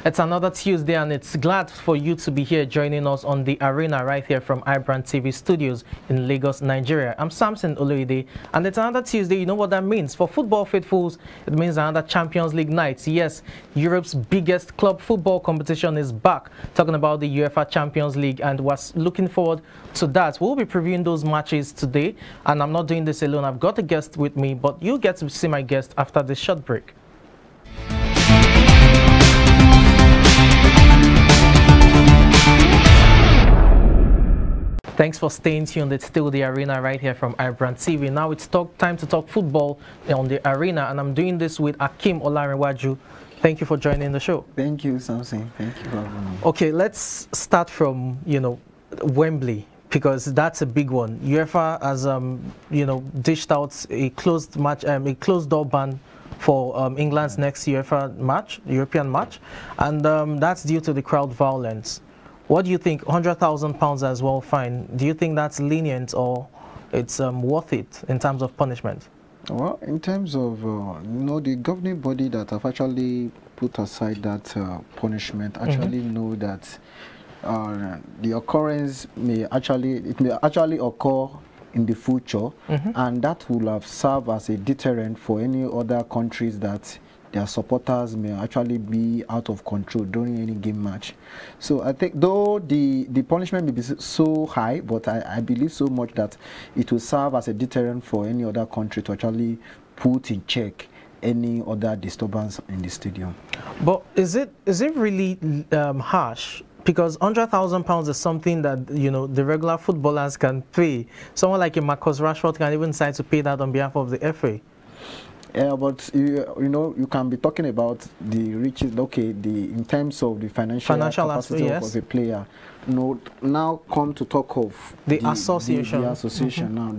It's another Tuesday, and it's glad for you to be here joining us on the arena right here from iBrandTV studios in Lagos, Nigeria. I'm Samson Oloide, and it's another Tuesday. You know what that means? For football faithfuls, it means another Champions League night. Yes, Europe's biggest club football competition is back. Talking about the UEFA Champions League, and we're looking forward to that. We'll be previewing those matches today, and I'm not doing this alone. I've got a guest with me, but you get to see my guest after this short break. Thanks for staying tuned. It's still the arena right here from iBrandTV. Now it's time to talk football on the arena, and I'm doing this with Akeem Olarinwaju. Thank you for joining the show. Thank you, Samson. Thank you for having me. Okay, let's start from, Wembley, because that's a big one. UEFA has, dished out a closed match, a closed door ban for England's next UEFA match, European match, and that's due to the crowd violence. What do you think? £100,000 as well, fine. Do you think that's lenient, or it's worth it in terms of punishment? Well, in terms of, the governing body that have actually put aside that punishment actually know that the occurrence may actually occur in the future, and that will have served as a deterrent for any other countries that their supporters may actually be out of control during any game match. So I think, though the punishment may be so high, but I believe so much that it will serve as a deterrent for any other country to actually put in check any other disturbance in the stadium. But is it really harsh? Because £100,000 is something that the regular footballers can pay. Someone like a Marcus Rashford can even decide to pay that on behalf of the FA. Yeah, but you can be talking about the riches. Okay, in terms of the financial capacity of the player. Now come to talk of the association. The association. Now,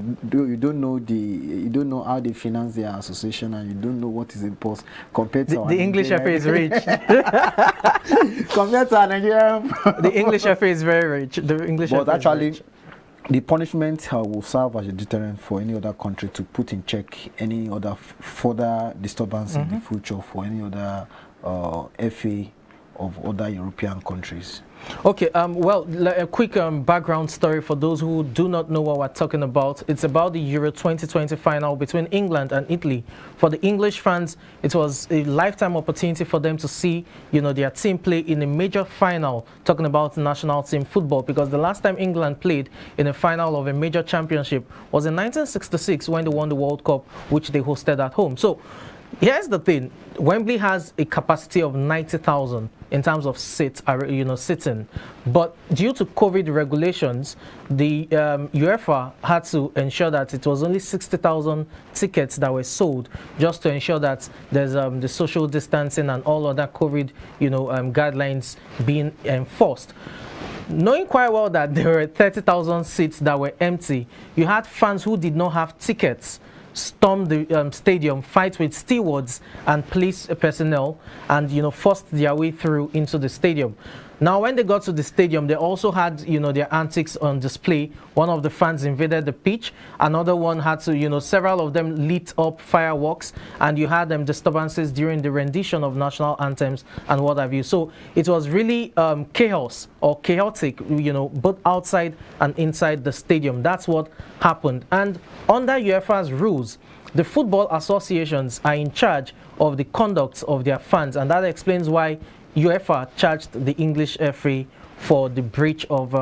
you don't know how they finance their association, and you don't know what is imposed compared to the English FA is rich. Compared to Nigerian, the English FA is very rich. The English FA actually. Is rich. The punishment will serve as a deterrent for any other country to put in check any other further disturbance in the future for any other FA of other European countries. Okay, well, a quick background story for those who do not know what we're talking about. It's about the Euro 2020 final between England and Italy. For the English fans, it was a lifetime opportunity for them to see, their team play in a major final, talking about national team football, because the last time England played in a final of a major championship was in 1966 when they won the World Cup, which they hosted at home. So, here's the thing. Wembley has a capacity of 90,000 in terms of sitting, but due to COVID regulations, the UEFA had to ensure that it was only 60,000 tickets that were sold, just to ensure that there's the social distancing and all other COVID guidelines being enforced. Knowing quite well that there were 30,000 seats that were empty, you had fans who did not have tickets storm the stadium, fight with stewards and police personnel, and forced their way through into the stadium. Now, when they got to the stadium, they also had their antics on display. One of the fans invaded the pitch. Another one had to several of them lit up fireworks, and you had disturbances during the rendition of national anthems and what have you. So it was really chaos or chaotic, both outside and inside the stadium. That's what happened. And under UEFA's rules, the football associations are in charge of the conduct of their fans, and that explains why UEFA charged the English FA for the breach of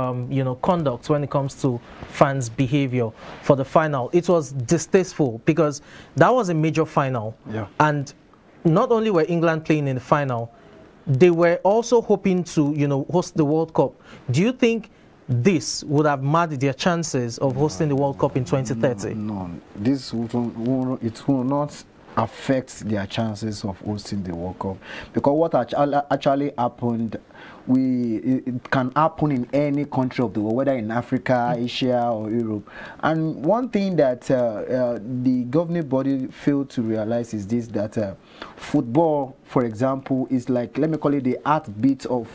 conduct when it comes to fans' behavior for the final. It was distasteful because that was a major final, and not only were England playing in the final, they were also hoping to host the World Cup. Do you think this would have marred their chances of hosting the World Cup in 2030? No, this will not affects their chances of hosting the World Cup, because what actually happened, it can happen in any country of the world, whether in Africa, Asia, or Europe. And one thing that the governing body failed to realize is this: that football, for example, is like, let me call it the heartbeat of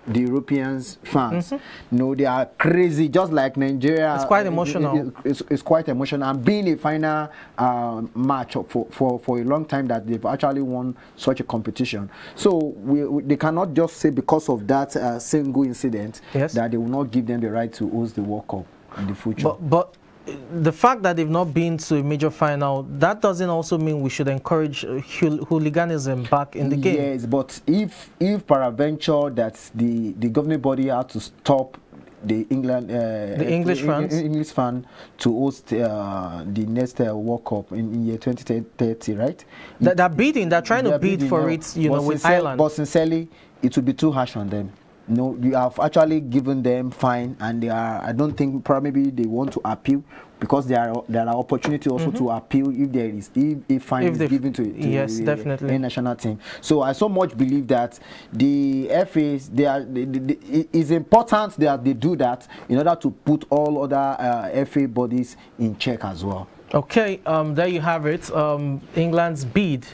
the Europeans fans. They are crazy, just like Nigeria. It's quite emotional. It's quite emotional. And being a final match for a long time that they've actually won such a competition. So they cannot just say because of that single incident that they will not give them the right to host the World Cup in the future. But the fact that they've not been to a major final, that doesn't also mean we should encourage hooliganism back in the game. Yes, but if peradventure that the governing body had to stop the English fan to host the next World Cup in year 2030, right? They're bidding. They're trying to bid for it, with Ireland. But sincerely, it would be too harsh on them. No, you have actually given them fine, and they are. I don't think probably they want to appeal, because there are opportunity also to appeal if there is if fine is given to definitely a national team. So I so much believe that the FAs it is important that they do that in order to put all other FA bodies in check as well. Okay, there you have it. England's bid,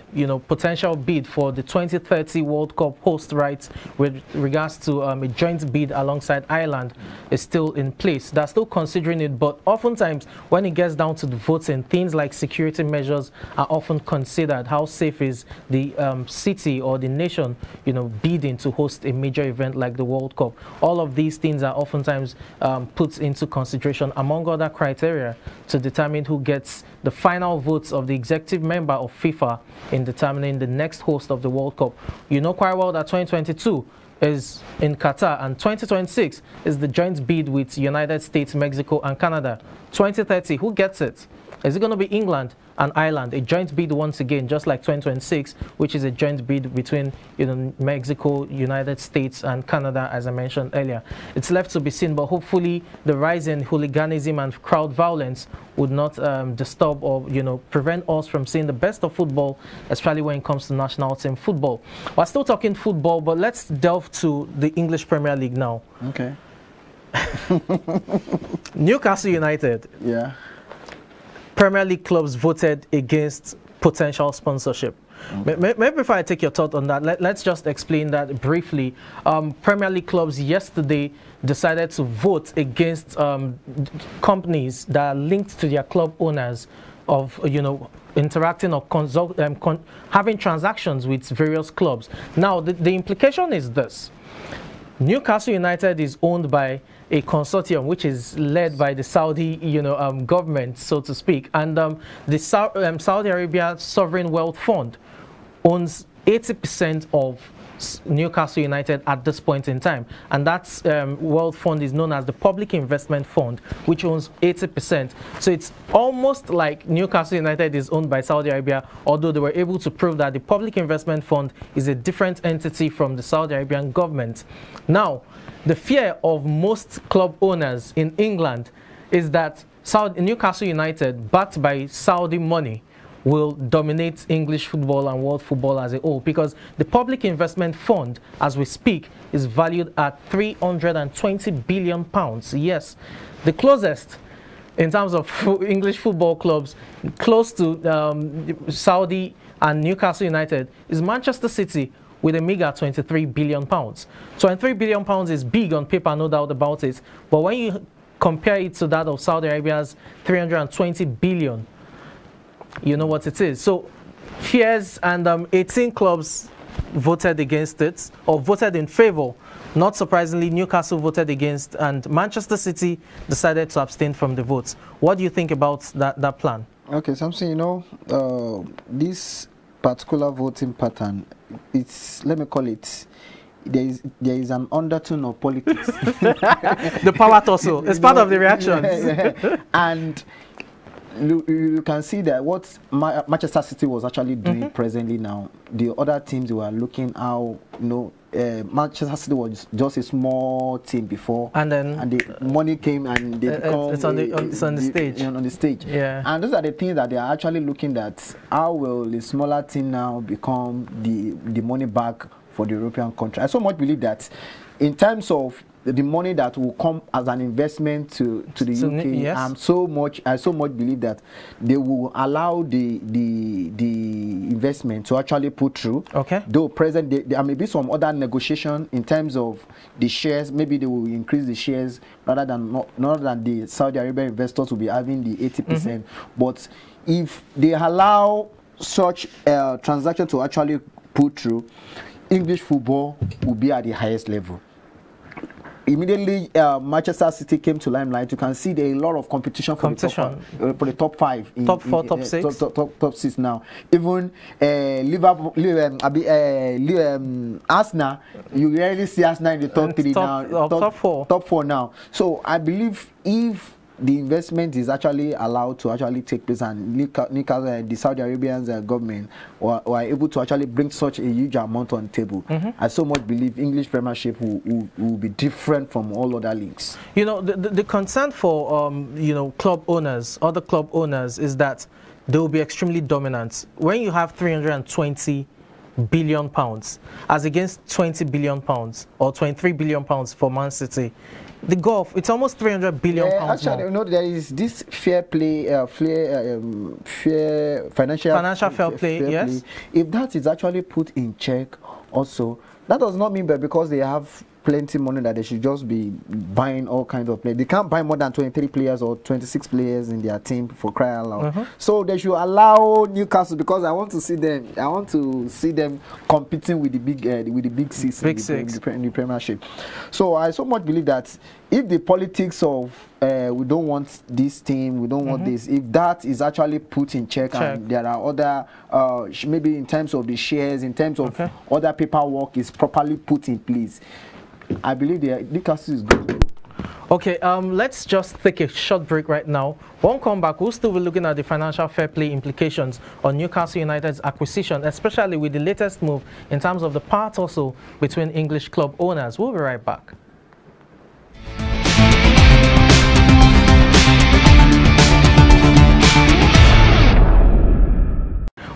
potential bid for the 2030 World Cup host rights with regards to a joint bid alongside Ireland is still in place. They're still considering it, but oftentimes when it gets down to the voting, things like security measures are often considered. How safe is the city or the nation, bidding to host a major event like the World Cup? All of these things are oftentimes put into consideration, among other criteria, to determine who gets the final votes of the executive member of FIFA in determining the next host of the World Cup. You know quite well that 2022 is in Qatar, and 2026 is the joint bid with United States, Mexico, and Canada. 2030, who gets it? Is it going to be England and Ireland? A joint bid once again, just like 2026, which is a joint bid between Mexico, United States, and Canada, as I mentioned earlier. It's left to be seen, but hopefully the rise in hooliganism and crowd violence would not disturb or prevent us from seeing the best of football, especially when it comes to national team football. We're still talking football, but let's delve to the English Premier League now. Okay. Newcastle United. Yeah. Premier League clubs voted against potential sponsorship. Maybe before I take your thought on that, let's just explain that briefly. Premier League clubs yesterday decided to vote against companies that are linked to their club owners of interacting or having transactions with various clubs. Now the implication is this: Newcastle United is owned by a consortium which is led by the Saudi government, so to speak, and the Saudi Arabia Sovereign Wealth Fund owns 80% of Newcastle United at this point in time, and that wealth fund is known as the Public Investment Fund, which owns 80%. So it's almost like Newcastle United is owned by Saudi Arabia, although they were able to prove that the Public Investment Fund is a different entity from the Saudi Arabian government. Now, the fear of most club owners in England is that Newcastle United, backed by Saudi money, will dominate English football and world football as a whole, because the Public Investment Fund, as we speak, is valued at £320 billion. Yes, the closest in terms of English football clubs close to Saudi and Newcastle United is Manchester City, with a meager £23 billion. £23 billion is big on paper, no doubt about it, but when you compare it to that of Saudi Arabia's $320 billion, you know what it is. So fears, and 18 clubs voted against it, or voted in favor. Not surprisingly, Newcastle voted against, and Manchester City decided to abstain from the votes. What do you think about that plan? Okay, Samson, this particular voting pattern, it's, let me call it, there is an undertone of politics. The power tussle. It's part of the reaction. And you can see that what Manchester City was actually doing presently now, the other teams were looking how, Manchester City was just a small team before, and the money came and they become it's on the stage. On the stage. Yeah. And those are the things that they are actually looking at. How will the smaller team now become the money back for the European country? I so much believe that in terms of the money that will come as an investment to the UK, yes. I so much believe that they will allow the investment to actually put through. Okay. Though present, there may be some other negotiation in terms of the shares. Maybe they will increase the shares rather than not than the Saudi Arabian investors will be having the 80%. But if they allow such transaction to actually put through, English football will be at the highest level. Immediately, Manchester City came to limelight. You can see there are a lot of competition for the top 5, top 4, top 6, top 6 now. Even Liverpool, Arsenal, you rarely see Arsenal in the top 3 now. Top 4 now. So I believe if the investment is actually allowed to actually take place, and Newcastle, the Saudi Arabian government were able to actually bring such a huge amount on the table, I so much believe English Premiership will be different from all other leagues. You know, the concern for you know, club owners, other club owners, is that they will be extremely dominant. When you have 320 billion pounds as against 20 billion pounds or 23 billion pounds for Man City, the golf, it's almost 300 billion pounds actually, more. You know, there is this fair play, financial fair play, yes. If that is actually put in check also, that does not mean that because they have plenty money that they should just be buying all kinds of players. They can't buy more than 23 players or 26 players in their team, for crying out loud. So they should allow Newcastle, because I want to see them competing with the big six in the Premiership. So I so much believe that if the politics of we don't want this team, we don't want this, if that is actually put in check, and there are other maybe in terms of the shares, in terms of other paperwork is properly put in place, I believe the Newcastle is good. Okay, let's just take a short break right now. When we come back, we'll still be looking at the financial fair play implications on Newcastle United's acquisition, especially with the latest move in terms of the part also between English club owners. We'll be right back.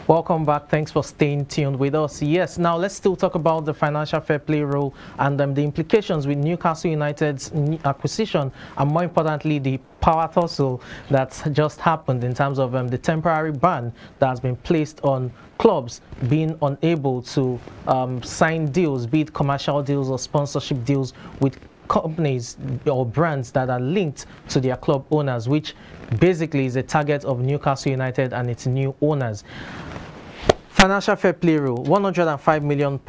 Welcome back. Thanks for staying tuned with us. Yes, now let's still talk about the financial fair play rule and the implications with Newcastle United's acquisition, and more importantly, the power tussle that's just happened in terms of the temporary ban that has been placed on clubs being unable to sign deals, be it commercial deals or sponsorship deals, with companies or brands that are linked to their club owners, which basically is a target of Newcastle United and its new owners. Financial fair play rule, £105 million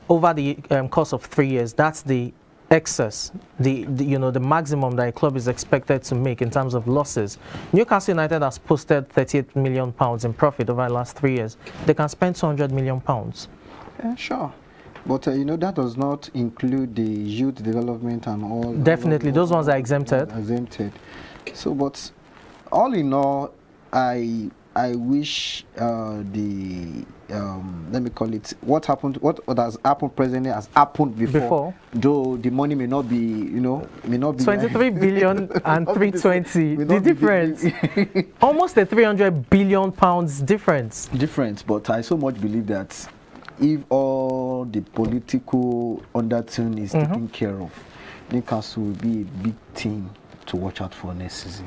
over the course of 3 years. That's the excess, the maximum that a club is expected to make in terms of losses. Newcastle United has posted £38 million in profit over the last 3 years. They can spend £200 million. Yeah, sure. But you know, that does not include the youth development and all. Definitely, those ones are exempted. So, but all in all, I wish let me call it, what has happened presently has happened before. Though the money may not be, may not be 23 billion and 320. The difference, almost a 300 billion pounds difference. But I so much believe that if all the political undertone is taken care of, Newcastle will be a big team to watch out for next season.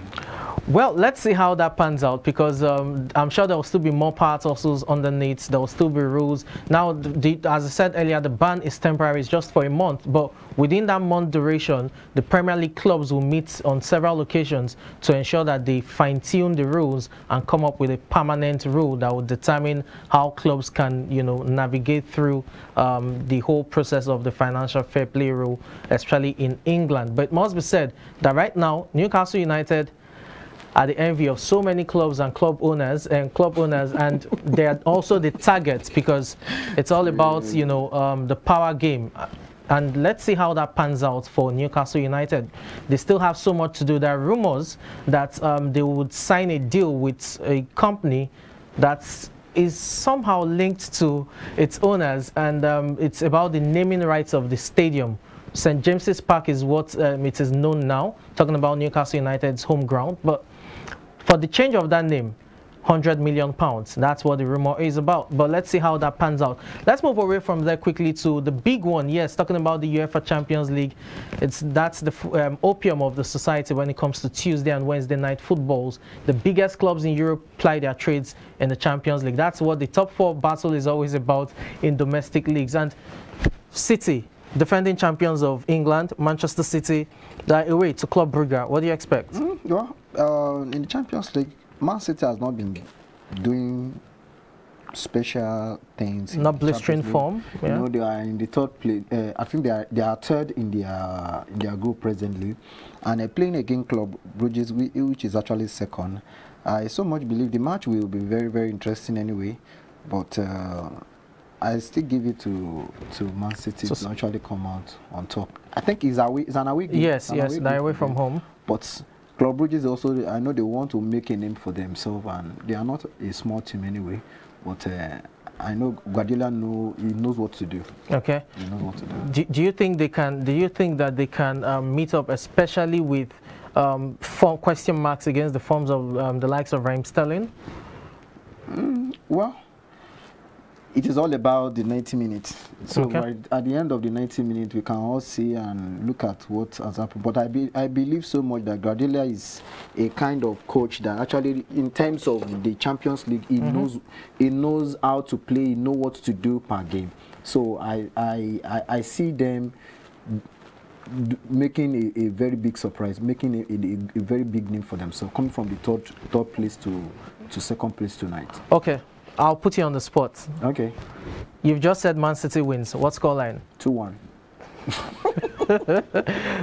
Well, let's see how that pans out, because I'm sure there will still be more parts also underneath. There will still be rules. Now, as I said earlier, the ban is temporary. It's just for a month, but within that month duration, the Premier League clubs will meet on several occasions to ensure that they fine-tune the rules and come up with a permanent rule that will determine how clubs can, navigate through the whole process of the financial fair play rule, especially in England. But it must be said that right now, Newcastle United are the envy of so many clubs and club owners, and they are also the targets, because it's all about the power game. And let's see how that pans out for Newcastle United. They still have so much to do. There are rumors that they would sign a deal with a company that is somehow linked to its owners, and it's about the naming rights of the stadium. St. James's Park is what it is known now, talking about Newcastle United's home ground. But for the change of that name, £100 million. That's what the rumor is about. But let's see how that pans out. Let's move away from there quickly to the big one. Yes, talking about the UEFA Champions League. That's the opium of the society when it comes to Tuesday and Wednesday night footballs. The biggest clubs in Europe ply their trades in the Champions League. That's what the top 4 battle is always about in domestic leagues. And City, defending champions of England, Manchester City, they're away to Club Brugge. What do you expect? Well, in the Champions League, Man City has not been doing special things. Not blistering form. Yeah. You know, they are in the 3rd place. I think they are 3rd in their group presently, and they're playing against Club Brugge, which is actually 2nd. I so much believe the match will be very, very interesting anyway, but I still give it to Man City to actually come out on top. I think it's an away game. Yes, they're away from home. But Club Brugge is also, I know they want to make a name for themselves, and they are not a small team anyway. But I know Guardiola knows what to do. Okay. He knows what to do. Do you think they can? Do you think that they can meet up, especially with question marks against the forms of the likes of Raheem Sterling? Well, it is all about the 90 minutes. So right at the end of the 90 minutes, we can all see and look at what has happened. But I believe so much that Guardiola is a kind of coach that actually, in terms of the Champions League, he knows how to play, he knows what to do per game. So I see them making a very big surprise, making a very big name for themselves, coming from the third place to 2nd place tonight. Okay. I'll put you on the spot. Okay. You've just said Man City wins. What scoreline? 2-1.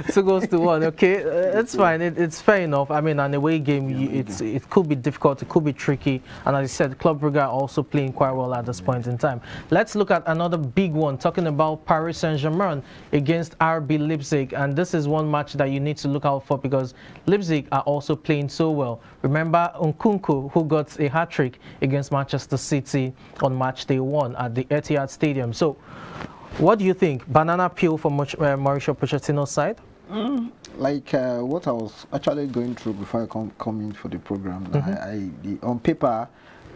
2-1. Okay, it's fine. It's fair enough. I mean, an away game, it could be difficult. It could be tricky. And as I said, Club Brugge are also playing quite well at this point in time. Let's look at another big one, talking about Paris Saint-Germain against RB Leipzig. And this is one match that you need to look out for because Leipzig are also playing so well. Remember Nkunku, who got a hat-trick against Manchester City on match day 1 at the Etihad Stadium. So, what do you think? Banana peel from Mauricio Pochettino's side? Like what I was actually going through before I come in for the program. On paper,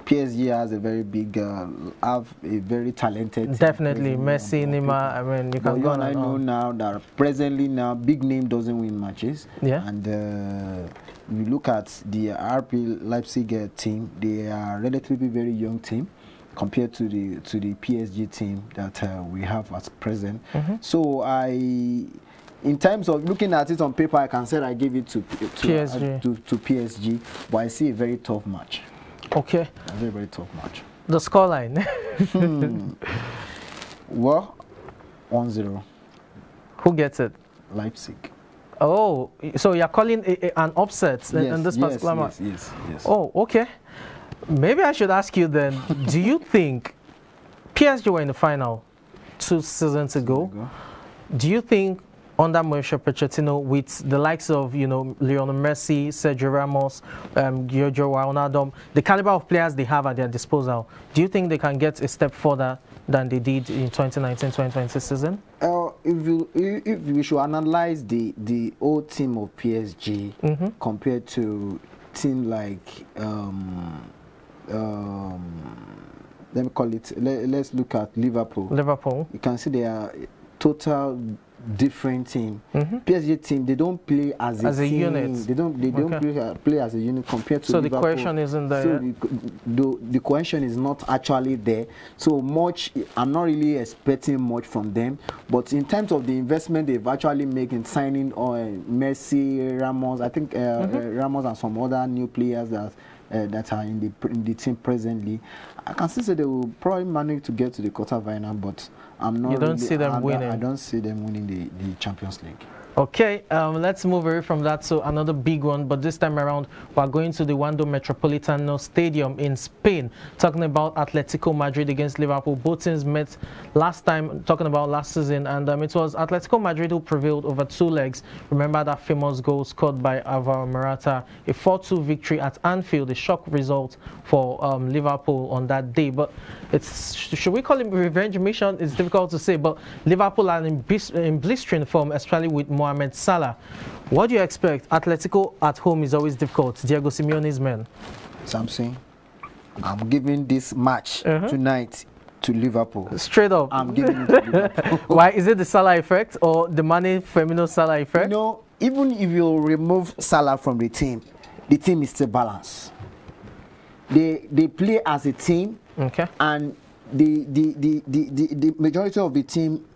PSG has a very big, have a very talented. Definitely, Messi, Neymar. I mean, you can go on. I know now that presently big name doesn't win matches. Yeah. And you look at the RB Leipzig team. They are relatively very young team compared to the PSG team that we have at present. So in terms of looking at it on paper, I can say I give it to PSG, but I see a very tough match. Okay. A very, very tough match. The scoreline? Well, 1-0. Who gets it? Leipzig. Oh, so you're calling an upset in this particular match? Yes. Oh, okay. Maybe I should ask you then, do you think PSG were in the final 2 seasons ago? Do you think under Mauricio Pochettino, with the likes of, Lionel Messi, Sergio Ramos, Giorgio Wijnaldum, the caliber of players they have at their disposal, do you think they can get a step further than they did in 2019-2020 season? If we should analyze the old team of PSG compared to team like let me call it. Let's look at Liverpool. You can see they are total different team. PSG team, they don't play as a unit. They don't play as a unit compared to so Liverpool. The cohesion isn't there. So the cohesion is not actually there. So much, I'm not really expecting much from them. But in terms of the investment they've actually made in signing Messi, Ramos, I think Ramos and some other new players that are in the team presently, I can still say they will probably manage to get to the quarter-final, but I'm not. You don't see them winning. I don't see them winning the Champions League. Okay, let's move away from that to another big one, but this time around we're going to the Wanda Metropolitano Stadium in Spain, talking about Atletico Madrid against Liverpool. Both teams met last time, talking about last season, and it was Atletico Madrid who prevailed over 2 legs. Remember that famous goal scored by Alvaro Morata, a 4-2 victory at Anfield, a shock result for Liverpool on that day. But should we call it revenge mission? It's difficult to say, but Liverpool are in blistering form, especially with Mohamed Salah. What do you expect? Atletico at home is always difficult. Diego Simeone's men. Something. I'm giving this match tonight to Liverpool. Straight up. I'm giving it to Liverpool. Why? Is it the Salah effect or the Mane Firmino Salah effect? You know, even if you remove Salah from the team is still balanced. They play as a team, and the majority of the team,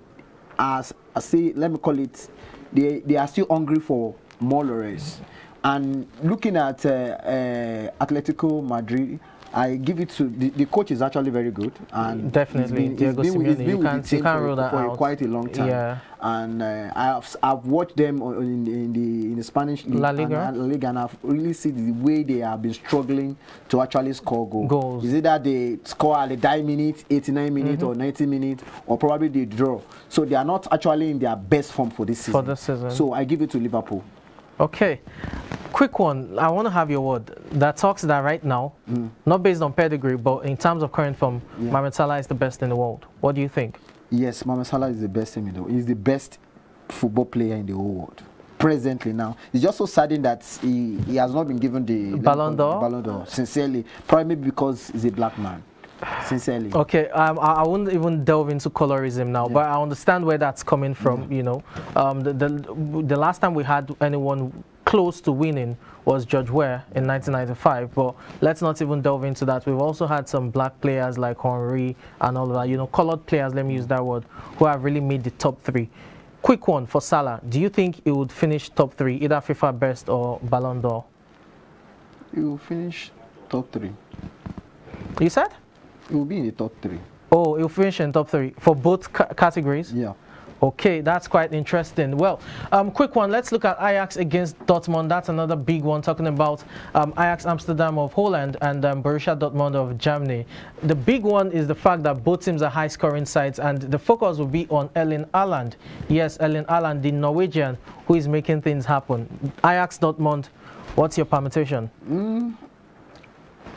as I say, let me call it, they are still hungry for more laurels. And looking at Atletico Madrid, I give it to the coach is actually very good, and definitely he's been with the team for quite a long time. Yeah. And I've watched them in the Spanish league, La Liga, and I've really seen the way they have been struggling to actually score goals. Is it that they score at the 90 minutes, 89 minutes, or 90 minutes, or probably they draw? So they are not actually in their best form for this season. So I give it to Liverpool. Okay, quick one. I want to have your word. That talks that right now, not based on pedigree, but in terms of current form, Mohamed Salah is the best in the world. What do you think? Yes, Mohamed Salah is the best in the world. He's the best football player in the whole world presently now. It's just so saddening that he has not been given the Ballon d'Or. Sincerely, probably because he's a black man. Sincerely. Okay, I wouldn't even delve into colorism now, but I understand where that's coming from. You know, the last time we had anyone close to winning was George Weah in 1995, but let's not even delve into that. We've also had some black players like Henry and all of that, you know, colored players, let me use that word, who have really made the top 3. Quick one for Salah. Do you think he would finish top 3, either FIFA best or Ballon d'Or? He will finish top 3. You said? It will be in the top 3. Oh, he'll finish in top 3 for both categories? Yeah. Okay, that's quite interesting. Well, quick one. Let's look at Ajax against Dortmund. That's another big one, talking about Ajax Amsterdam of Holland and Borussia Dortmund of Germany. The big one is the fact that both teams are high-scoring sides, and the focus will be on Erling Haaland. Yes, Erling Haaland, the Norwegian, who is making things happen. Ajax Dortmund, what's your permutation?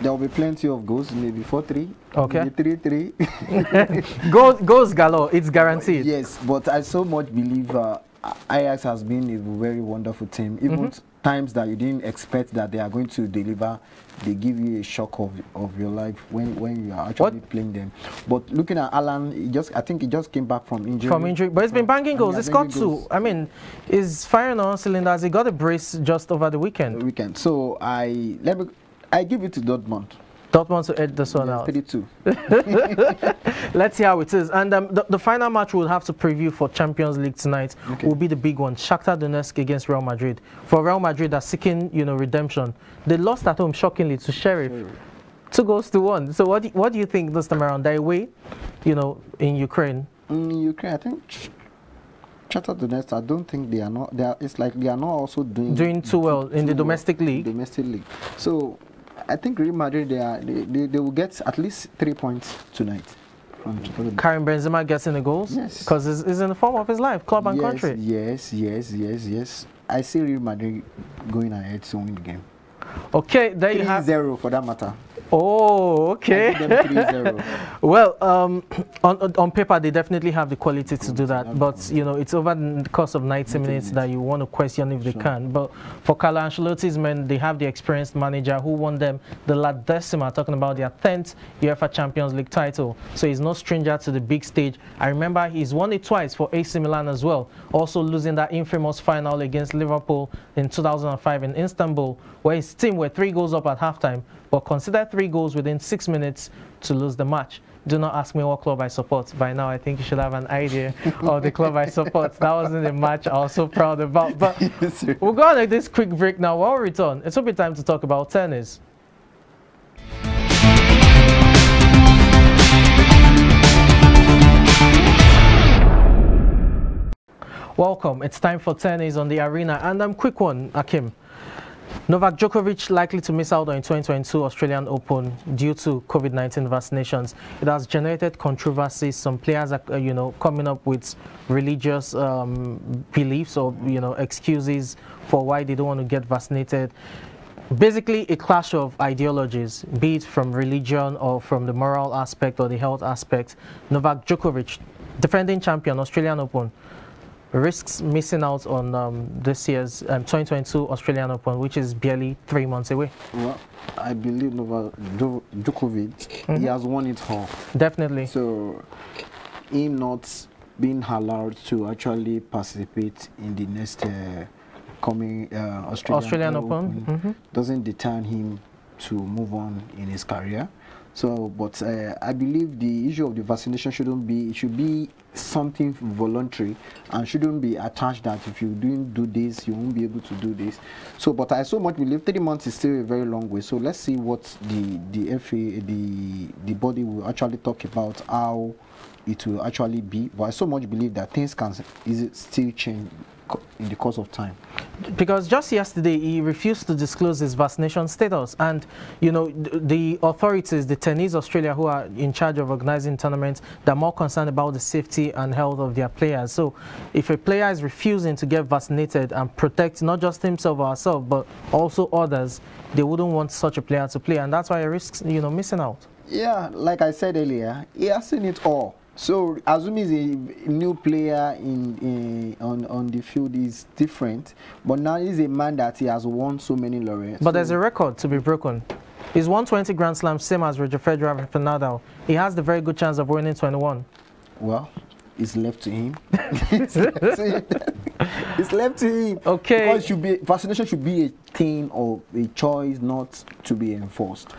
There will be plenty of goals, maybe 4-3, maybe 3-3. goals galore, it's guaranteed. Yes, but I so much believe Ajax has been a very wonderful team. Even times that you didn't expect that they are going to deliver, they give you a shock of your life when you are actually playing them. But looking at Alan, I think he just came back from injury. But he's been banging goals. He's got 2. I mean, he's firing on cylinders. He got a brace just over the weekend. So I give it to Dortmund. Dortmund to edge this one out. 32. Let's see how it is. And the final match we'll have to preview for Champions League tonight will be the big one. Shakhtar Donetsk against Real Madrid. For Real Madrid, are seeking, you know, redemption. They lost at home shockingly to Sheriff. 2-1. So what do you think this time around? They away, you know, in Ukraine. In Ukraine, I think Shakhtar Donetsk, I don't think they are not. It's like they are not also doing too well in the domestic league. So I think Real Madrid, they will get at least 3 points tonight. Karim Benzema gets in the goals? Yes. Because it's in the form of his life, club and country. Yes. I see Real Madrid going ahead to win the game. Okay, there you have 3-0 for that matter. Oh, okay. Well, on paper, they definitely have the quality to do that. But, you know, it's over the course of 90 minutes that you want to question if they can. But for Carlo Ancelotti's men, they have the experienced manager who won them the La Decima, talking about their 10th UEFA Champions League title. So he's no stranger to the big stage. I remember he's won it twice for AC Milan as well. Also losing that infamous final against Liverpool in 2005 in Istanbul, where his team were 3 goals up at halftime, but considered 3 goals within 6 minutes to lose the match. Do not ask me what club I support. By now, I think you should have an idea of the club I support. That wasn't a match I was so proud about. But we'll go on this quick break now. When we return, it will be time to talk about tennis. Welcome. It's time for tennis on the arena. And quick one, Akim. Novak Djokovic likely to miss out on 2022 Australian Open due to COVID-19 vaccinations. It has generated controversy. Some players are, you know, coming up with religious beliefs or, you know, excuses for why they don't want to get vaccinated. Basically, a clash of ideologies, be it from religion or from the moral aspect or the health aspect. Novak Djokovic, defending champion, Australian Open, risks missing out on this year's 2022 Australian Open, which is barely 3 months away? Well, I believe Novak Djokovic, he has won it all. Definitely. So, him not being allowed to actually participate in the next coming Australian Open doesn't deter him to move on in his career. So, but I believe the issue of the vaccination shouldn't be, it should be something voluntary and shouldn't be attached that if you didn't do this, you won't be able to do this. So, but I so much believe 3 months is still a very long way. So let's see what the FA, the body will actually talk about, how it will actually be. But I so much believe that things can still change in the course of time. Because just yesterday he refused to disclose his vaccination status, and you know the authorities, the Tennis Australia, who are in charge of organizing tournaments, they're more concerned about the safety and health of their players. So if a player is refusing to get vaccinated and protect not just himself or herself but also others, they wouldn't want such a player to play, and that's why he risks, you know, missing out. Yeah, like I said earlier, he has seen it all. So, assuming he's a new player on the field is different, but now he's a man that he has won so many laureates. But there's a record to be broken. He's won 20 Grand Slams, same as Roger Federer and Nadal. He has the very good chance of winning 21. Well, it's left to him. It's left to him. It's left to him. Okay. Because vaccination should be a thing or a choice, not to be enforced.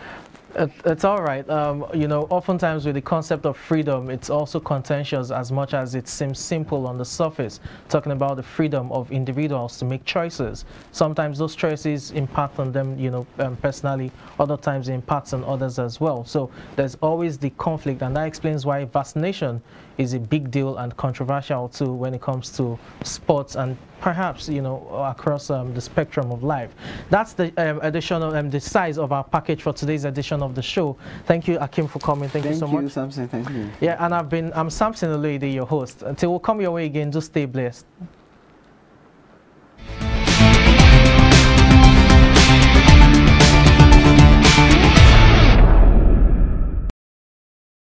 It's all right. You know, oftentimes with the concept of freedom, it's also contentious as much as it seems simple on the surface, talking about the freedom of individuals to make choices. Sometimes those choices impact on them, you know, personally. Other times it impacts on others as well. So there's always the conflict, and that explains why vaccination is a big deal and controversial too when it comes to sports and perhaps, you know, across the spectrum of life. That's the edition of the size of our package for today's edition of the show. Thank you, Akim, for coming. Thank you so much. Thank you, Samson. Thank you. Yeah, and I'm Samson Olede, your host. Until we'll come your way again, just stay blessed.